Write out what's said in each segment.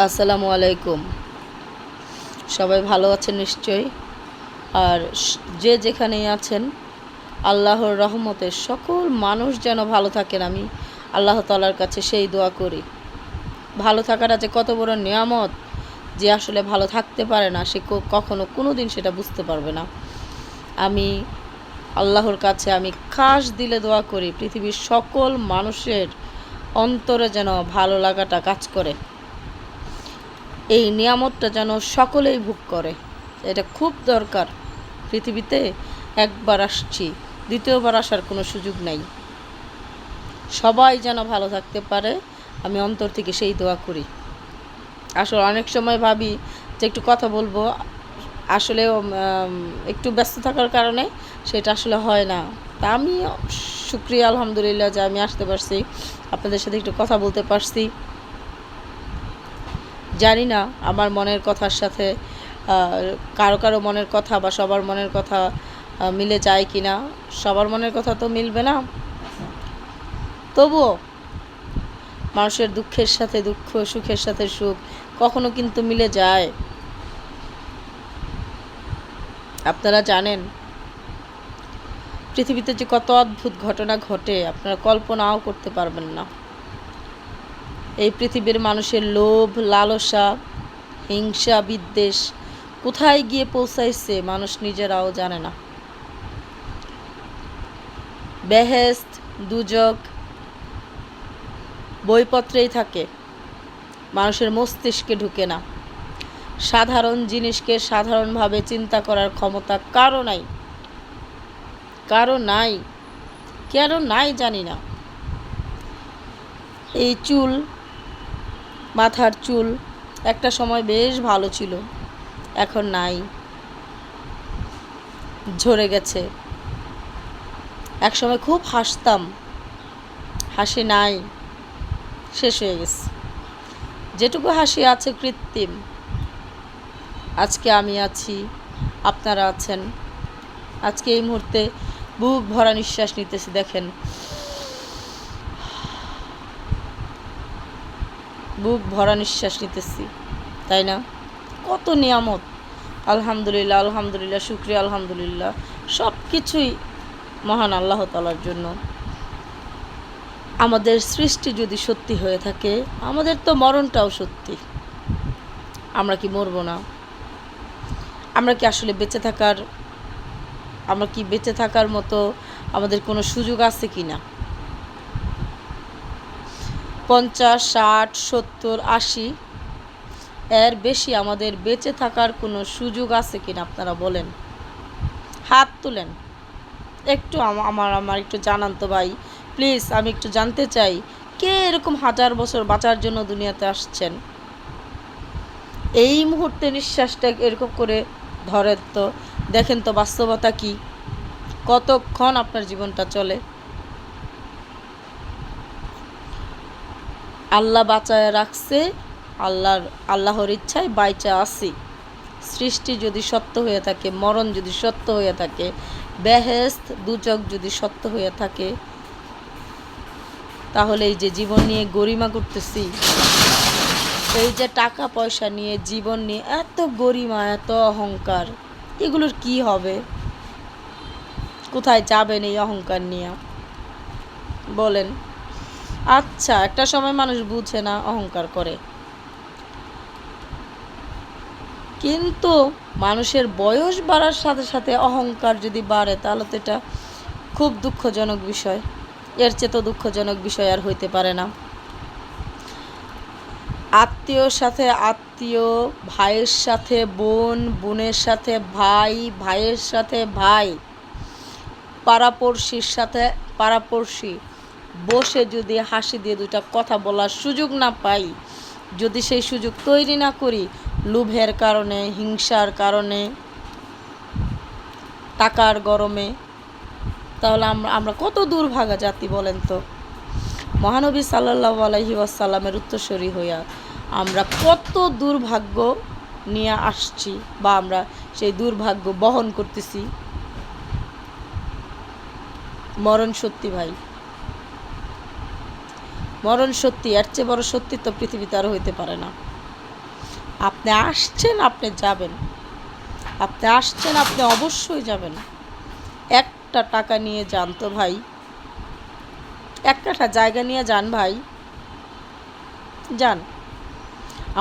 আসসালামু আলাইকুম। সবাই ভালো আছেন নিশ্চয়ই। আর যে যেখানেই আছেন, আল্লাহর রহমতে সকল মানুষ যেন ভালো থাকেন, আমি আল্লাহ তাআলার কাছে সেই দোয়া করি। ভালো থাকাটা যে কত বড় নিয়ামত, যে আসলে ভালো থাকতে পারে না সে কখনো কোনো দিন সেটা বুঝতে পারবে না। আমি আল্লাহর কাছে আমি খাস দিলে দোয়া করি, পৃথিবীর সকল মানুষের অন্তরে যেন ভালো লাগাটা কাজ করে, এই নিয়ামতটা যেন সকলেই ভোগ করে। এটা খুব দরকার। পৃথিবীতে একবার আসছি, দ্বিতীয়বার আসার কোনো সুযোগ নাই। সবাই যেন ভালো থাকতে পারে, আমি অন্তর থেকে সেই দোয়া করি। আসলে অনেক সময় ভাবি যে একটু কথা বলবো, আসলেও একটু ব্যস্ত থাকার কারণে সেটা আসলে হয় না। তা আমি শুকরিয়া আলহামদুলিল্লাহ যে আমি আসতে পারছি, আপনাদের সাথে একটু কথা বলতে পারছি। জানি না আমার মনের কথার সাথে কারো কারো মনের কথা বা সবার মনের কথা মিলে যায় কি না। সবার মনের কথা তো মিলবে না, তবুও মানুষের দুঃখের সাথে দুঃখ, সুখের সাথে সুখ কখনো কিন্তু মিলে যায়। আপনারা জানেন পৃথিবীতে যে কত অদ্ভুত ঘটনা ঘটে আপনারা কল্পনাও করতে পারবেন না। এই পৃথিবীর মানুষের লোভ, লালসা, হিংসা, বিদ্বেষ কোথায় গিয়ে পৌঁছাইছে মানুষ নিজেরাও জানে না। বেহেশত, দুজক বইপত্রেই থাকে, মানুষের মস্তিষ্কে ঢুকে না। সাধারণ জিনিসকে সাধারণভাবে চিন্তা করার ক্ষমতা কারো নাই, কারো নাই, কেন নাই জানি না। এই চুল, মাথার চুল একটা সময় বেশ ভালো ছিল, এখন নাই, ঝরে গেছে। এক সময় খুব হাসতাম, হাসি নাই, শেষ হয়ে গেছে। যেটুকু হাসি আছে কৃত্রিম। আজকে আমি আছি, আপনারা আছেন। আজকে এই মুহূর্তে বুক ভরা নিঃশ্বাস নিতেছি, দেখেন বুক ভরা নিঃশ্বাস নিতেছি, তাই না? কত নিয়ামত। আলহামদুলিল্লাহ, আলহামদুলিল্লাহ, শুকরিয়া আলহামদুলিল্লাহ। সব কিছুই মহান আল্লাহ তাআলার জন্য। আমাদের সৃষ্টি যদি সত্যি হয়ে থাকে, আমাদের তো মরণটাও সত্যি। আমরা কি মরব না? আমরা কি আসলে বেঁচে থাকার মতো আমাদের কোনো সুযোগ আছে কি না? 50, 60, 70, 80 এর বেশি আমাদের বেঁচে থাকার কোনো সুযোগ আছে কিনা আপনারা বলেন, হাত তুলেন একটু। আমার একটু জানান তো ভাই, প্লিজ। আমি একটু জানতে চাই, কে এরকম 1000 বছর বাঁচার জন্য দুনিয়াতে আসছেন? এই মুহূর্তে নিঃশ্বাসটা এরকম করে ধরেন তো, দেখেন তো বাস্তবতা কি, কতক্ষণ আপনার জীবনটা চলে। আল্লাহ বাঁচায় রাখছে, আল্লাহর ইচ্ছায় বাইচা আছি। সৃষ্টি যদি সত্য হয়ে থাকে, মরণ যদি সত্য হয়ে থাকে, বেহেশত দুজক যদি সত্য হয়ে থাকে, তাহলে এই যে জীবন নিয়ে গরিমা করতেছি, এই যে টাকা পয়সা নিয়ে, জীবন নিয়ে এত গরিমা, এত অহংকার, এগুলোর কি হবে? কোথায় যাবেন এই অহংকার নিয়ে বলেন? আচ্ছা, একটা সময় মানুষ বুঝে না, অহংকার করে, কিন্তু মানুষের বয়স বাড়ার সাথে সাথে অহংকার যদি বাড়ে, তাহলে তো এটা খুব দুঃখজনক বিষয়। এর চেয়ে তো দুঃখজনক বিষয় আর হইতে পারে না। আত্মীয়র সাথে আত্মীয়, ভাইয়ের সাথে বোন, বোনের সাথে ভাই, ভাইয়ের সাথে ভাই, পাড়াপড়শির সাথে পাড়াপড়শি বসে যদি হাসি দিয়ে দুটা কথা বলার সুযোগ না পাই, যদি সেই সুযোগ তৈরি না করি, লোভের কারণে, হিংসার কারণে, টাকার গরমে, তাহলে আমরা কত দুর্ভাগা জাতি বলেন তো। মহানবী সাল্লাল্লাহু আলাইহি ওয়াসাল্লামের উত্তরসূরি হইয়া আমরা কত দুর্ভাগ্য নিয়ে আসছি, বা আমরা সেই দুর্ভাগ্য বহন করতেছি। মরণ সত্যি ভাই, মরণ সত্যি। এর চেয়ে বড় সত্যি তো পৃথিবীতে আর হইতে পারে না। আপনি আসছেন, আপনি যাবেন। আপনি আসছেন, আপনি অবশ্যই যাবেন। একটা টাকা নিয়ে যান তো ভাই, এক কাঠা জায়গা নিয়ে যান ভাই, যান।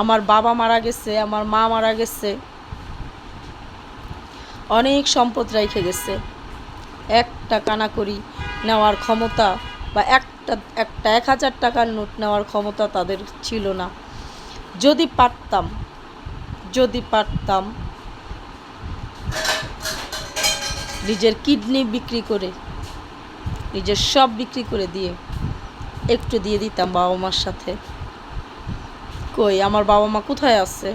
আমার বাবা মারা গেছে, আমার মা মারা গেছে, অনেক সম্পদ রেখে গেছে। একটা কানাকড়ি নেওয়ার ক্ষমতা বা একটা 1,000 টাকার নোট নেওয়ার ক্ষমতা তাদের ছিল না। যদি পারতাম নিজের কিডনি বিক্রি করে, নিজের সব বিক্রি করে দিয়ে একটু দিয়ে দিতাম বাবা মার সাথে। কই আমার বাবা মা কোথায় আছে?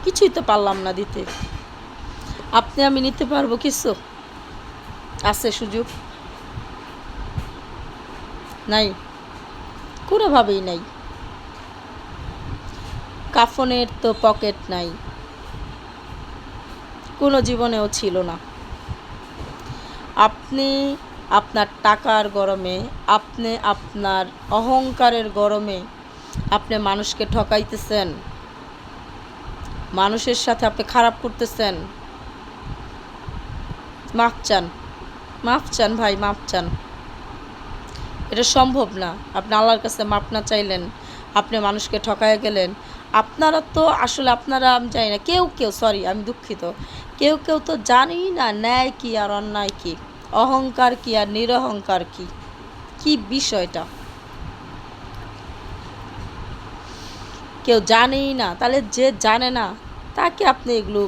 কিছুই তো পারলাম না দিতে। আপনি আমি নিতে পারবো কিছু? আছে সুযোগ? নাই, কোনোভাবেই নাই। কাফনের তো পকেট নাই, কোনো জীবনেও ছিল না। আপনি আপনার টাকার গরমে, আপনি আপনার অহংকারের গরমে আপনি মানুষকে ঠকাইতেছেন, মানুষের সাথে আপনি খারাপ করতেছেন। মাফ চান, মাফ চান ভাই, মাফ চান। এটা সম্ভব না। আপনি আল্লাহর কাছে মাফ না চাইলেন, আপনি মানুষকে ঠকাইয়া গেলেন। আপনারা তো আসলে আপনারা আমি জানি না, কেউ সরি আমি দুঃখিত, কেউ তো জানি না ন্যায় কী আর অন্যায় কী, অহংকার কী আর নিরহংকার কী, কী বিষয়টা কেউ জানেই না। তাহলে যে জানে না তাকে আপনি এগুলো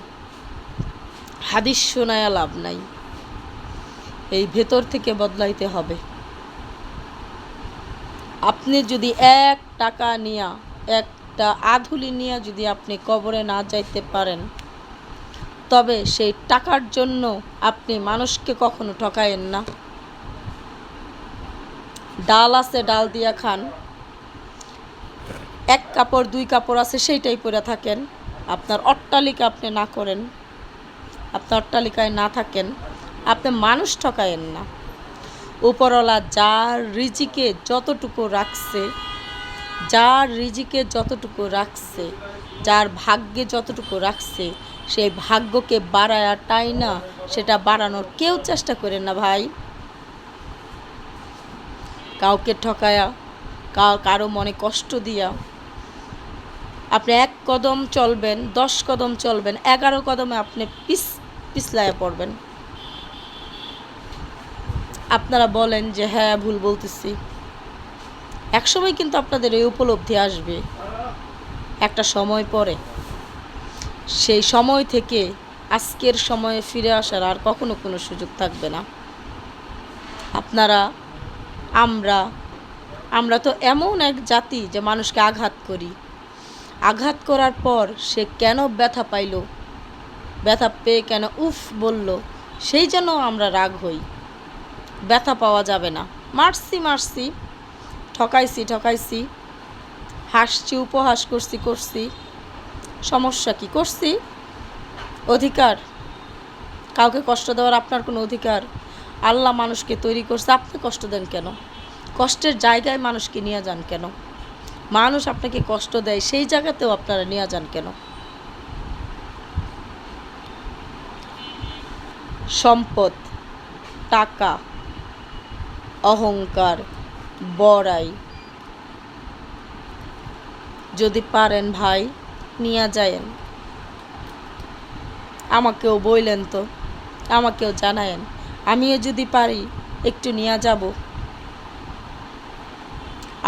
হাদিস শোনায়া লাভ নাই। এই ভেতর থেকে বদলাইতে হবে। আপনি যদি 1 টাকা নিয়া, একটা আধুলি নিয়ে যদি আপনি কবরে না যাইতে পারেন, তবে সেই টাকার জন্য আপনি মানুষকে কখনো ঠকায়েন না। ডাল আছে, ডাল দিয়া খান। 1 কাপড় 2 কাপড় আছে, সেইটাই পরে থাকেন। আপনার অট্টালিকা আপনি না করেন, আপনার অট্টালিকায় না থাকেন, আপনি মানুষ ঠকায়েন না। উপরওয়ালা যার রিজিকে যতটুকু রাখছে, যার ভাগ্যে যতটুকু রাখছে, সেই ভাগ্যকে বাড়ায়া টাইনা সেটা বাড়ানোর কেউ চেষ্টা করেন না ভাই। কাউকে ঠকায়া, কারো মনে কষ্ট দিয়া আপনি 1 কদম চলবেন, 10 কদম চলবেন, 11 কদমে আপনি পিছলায়া পড়বেন। আপনারা বলেন যে হ্যাঁ ভুল বলতেছি, একসময় কিন্তু আপনাদের এই উপলব্ধি আসবে, একটা সময় পরে। সেই সময় থেকে আজকের সময়ে ফিরে আসার আর কখনো কোনো সুযোগ থাকবে না। আপনারা, আমরা তো এমন এক জাতি যে মানুষকে আঘাত করি। আঘাত করার পর সে কেন ব্যথা পাইল, ব্যথা পেয়ে কেন উফ বলল, সেই জন্য আমরা রাগ হই। ব্যথা পাওয়া যাবে না। মারছি, ঠকাইছি, হাসছি, উপহাস করছি, সমস্যা কি? করছি, অধিকার। কাউকে কষ্ট দেওয়ার আপনার কোনো অধিকার? আল্লাহ মানুষকে তৈরি করছে, আপনি কষ্ট দেন কেন? কষ্টের জায়গায় মানুষকে নিয়ে যান কেন? মানুষ আপনাকে কষ্ট দেয়, সেই জায়গাতেও আপনারা নিয়ে যান কেন? সম্পদ, টাকা, অহংকার, বড়াই যদি পারেন ভাই নিয়ে যায়েন। আমাকেও বললেন তো, আমাকেও জানায়েন, আমিও যদি পারি একটু নিয়ে যাব।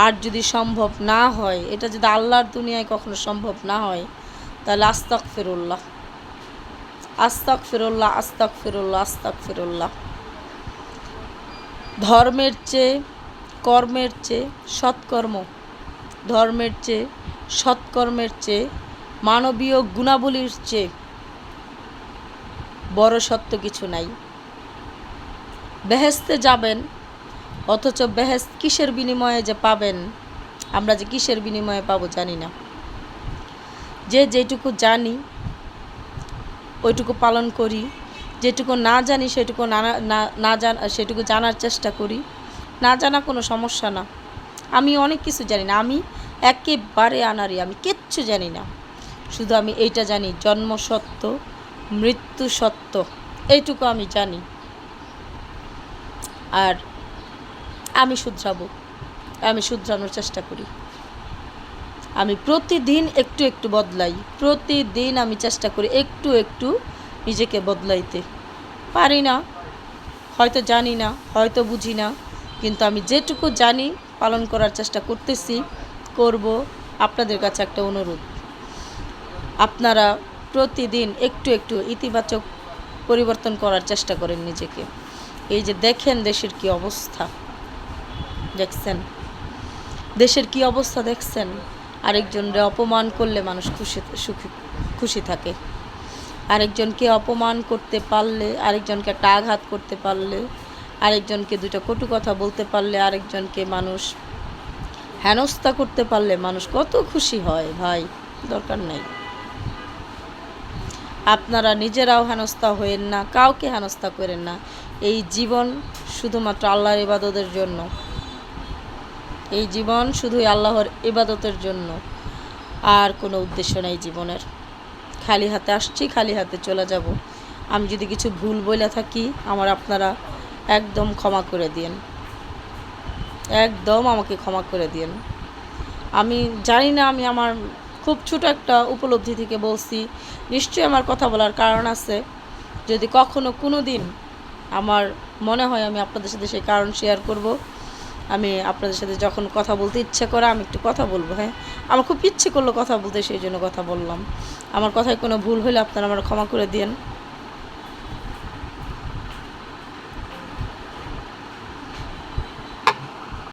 আর যদি সম্ভব না হয়, এটা যদি আল্লাহর দুনিয়ায় কখনো সম্ভব না হয়, তাহলে আস্তাগফিরুল্লাহ। ধর্মের চেয়ে, কর্মের চেয়ে সৎকর্ম, ধর্মের চেয়ে, সৎকর্মের চেয়ে, মানবীয় গুণাবলীর চেয়ে বড় সত্য কিছু নাই। বেহেশতে যাবেন, অথচ বেহেশত কিসের বিনিময়ে যে পাবেন, আমরা যে কিসের বিনিময়ে পাবো জানি না। যে যেটুকু জানি ওইটুকু পালন করি, যেটুকু না জানি সেটুকু সেটুকু জানার চেষ্টা করি। না জানা কোনো সমস্যা না। আমি অনেক কিছু জানি না, আমি একেবারে আনাড়ি, আমি কিচ্ছু জানি না। শুধু আমি এইটা জানি, জন্ম সত্য, মৃত্যু সত্য, এইটুকু আমি জানি। আর আমি শুধরাবো, আমি শুধরানোর চেষ্টা করি। আমি প্রতিদিন একটু একটু বদলাই, প্রতিদিন আমি চেষ্টা করি একটু একটু নিজেকে বদলাইতে। পারি না, হয়তো জানি না, হয়তো বুঝি না, কিন্তু আমি যেটুকু জানি পালন করার চেষ্টা করতেছি, করব। আপনাদের কাছে একটা অনুরোধ, আপনারা প্রতিদিন একটু একটু ইতিবাচক পরিবর্তন করার চেষ্টা করেন নিজেকে। এই যে দেখেন দেশের কি অবস্থা, দেখছেন দেশের কি অবস্থা, দেখছেন আরেকজনকে অপমান করলে মানুষ খুশি থাকে, আরেকজনকে অপমান করতে পারলে, আরেকজনকে একটা আঘাত করতে পারলে, আরেকজনকে দুটো কটু কথা বলতে পারলে, আরেকজনকে মানুষ হেনস্থা করতে পারলে মানুষ কত খুশি হয় ভাই। দরকার নাই, আপনারা নিজেরাও হেনস্থা হয়েন না, কাউকে হেনস্থা করেন না। এই জীবন শুধুমাত্র আল্লাহর ইবাদতের জন্য, এই জীবন শুধুই আল্লাহর ইবাদতের জন্য, আর কোনো উদ্দেশ্য নেই জীবনের। খালি হাতে আসছি, খালি হাতে চলে যাব। আমি যদি কিছু ভুল বলে থাকি আমার আপনারা একদম ক্ষমা করে দিন, একদম আমাকে ক্ষমা করে দিন। আমি জানি না, আমি আমার খুব ছোট একটা উপলব্ধি থেকে বলছি, নিশ্চয়ই আমার কথা বলার কারণ আছে। যদি কখনো কোনো দিন আমার মনে হয় আমি আপনাদের সাথে সেই কারণ শেয়ার করব। আমি আপনাদের সাথে যখন কথা বলতে ইচ্ছে করে আমি একটু কথা বলবো। হ্যাঁ, আমার খুব ইচ্ছে করলো কথা বলতে, সেই জন্য কথা বললাম। আমার কথায় কোনো ভুল হলে আপনারা আমার ক্ষমা করে দিন।